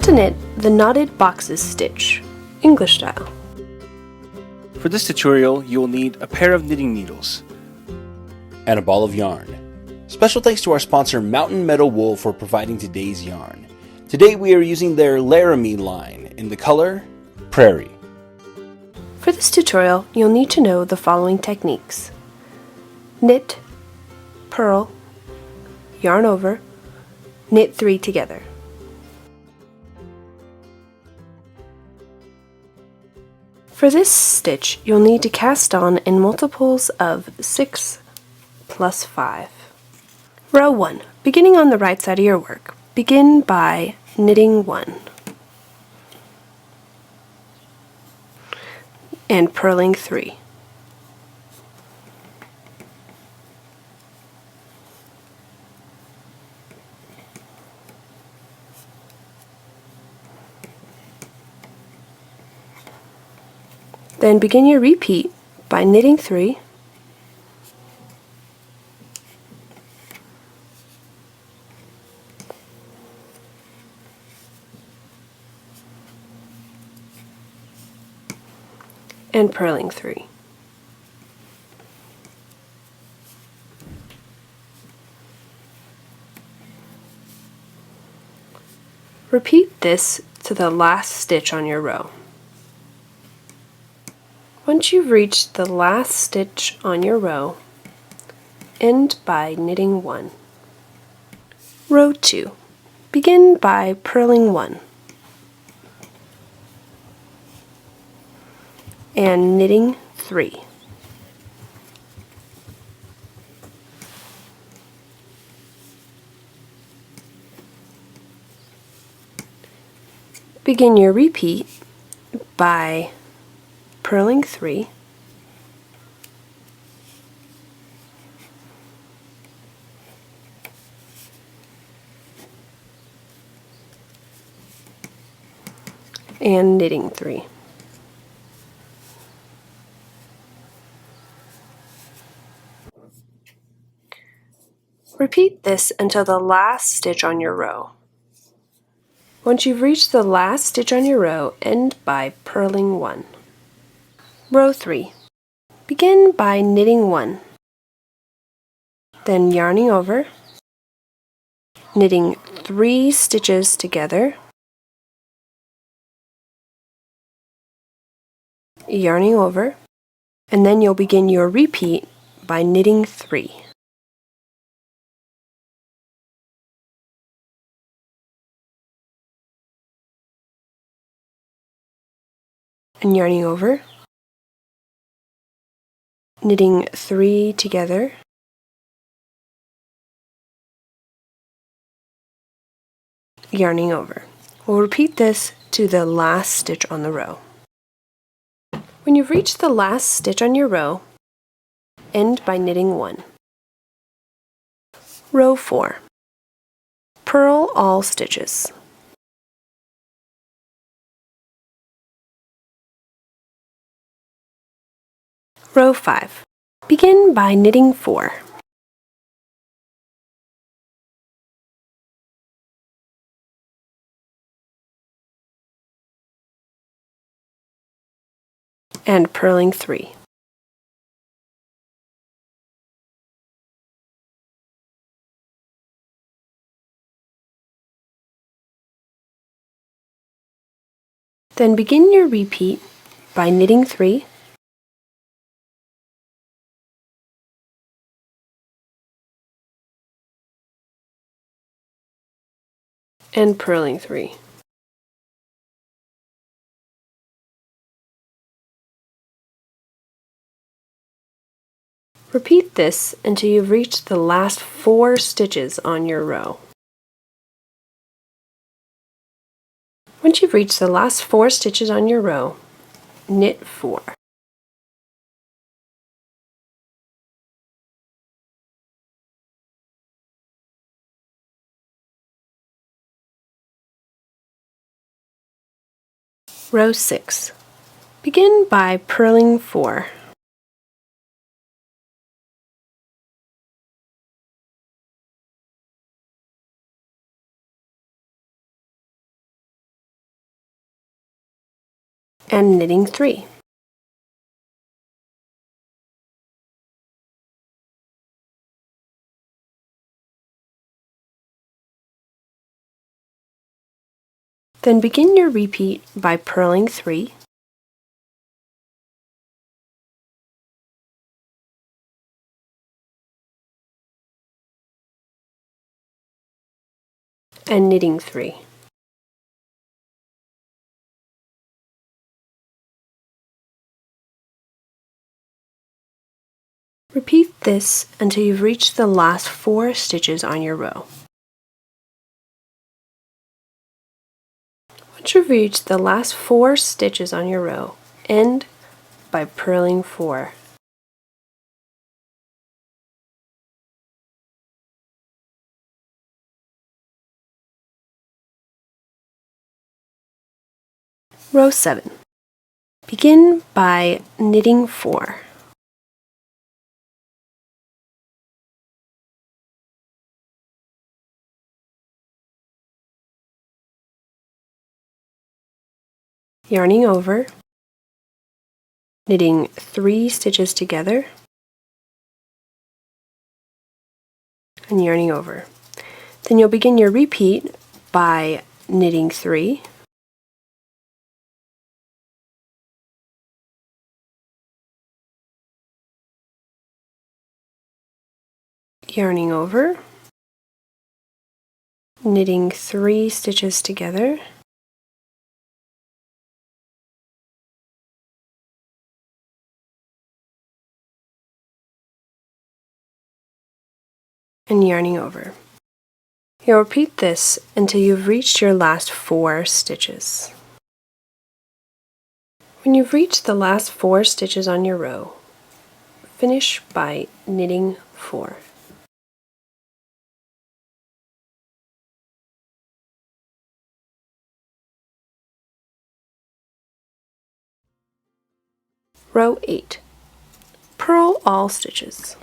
to knit the knotted boxes stitch, English style. For this tutorial, you will need a pair of knitting needles and a ball of yarn. Special thanks to our sponsor Mountain Meadow Wool for providing today's yarn. Today we are using their Laramie line in the color Prairie. For this tutorial, you'll need to know the following techniques: knit, purl, yarn over, knit 3 together. For this stitch, you'll need to cast on in multiples of 6 plus 5. Row 1. Beginning on the right side of your work, begin by knitting 1 and purling 3. Then begin your repeat by knitting 3 and purling 3. Repeat this to the last stitch on your row. Once you've reached the last stitch on your row, end by knitting 1. Row 2. Begin by purling 1 and knitting 3. Begin your repeat by purling 3 and knitting 3. Repeat this until the last stitch on your row. Once you've reached the last stitch on your row, end by purling 1. Row 3. Begin by knitting 1, then yarning over, knitting 3 stitches together, yarning over, and then you'll begin your repeat by knitting 3. And yarning over, knitting 3 together, yarning over. We'll repeat this to the last stitch on the row. When you've reached the last stitch on your row, end by knitting 1. Row 4. Purl all stitches. Row 5. Begin by knitting 4. And purling 3. Then begin your repeat by knitting 3, and purling 3. Repeat this until you've reached the last 4 stitches on your row. Once you've reached the last 4 stitches on your row, knit 4. Row 6. Begin by purling 4. and knitting 3. Then begin your repeat by purling 3, and knitting 3. Repeat this until you've reached the last 4 stitches on your row. Once you've reached the last 4 stitches on your row, end by purling 4. Row 7. Begin by knitting 4. Yarning over, knitting 3 stitches together, and yarning over. Then you'll begin your repeat by knitting 3, yarning over, knitting 3 stitches together, and yarning over. You'll repeat this until you've reached your last 4 stitches. When you've reached the last 4 stitches on your row, finish by knitting 4. Row 8. Purl all stitches.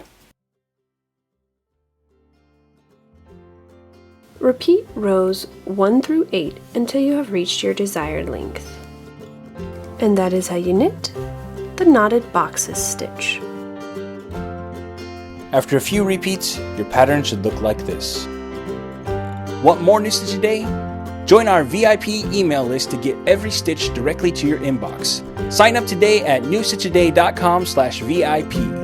Repeat rows 1 through 8 until you have reached your desired length. And that is how you knit the knotted boxes stitch. After a few repeats, your pattern should look like this. Want more New Stitch a Day? Join our VIP email list to get every stitch directly to your inbox. Sign up today at newstitchaday.com/VIP.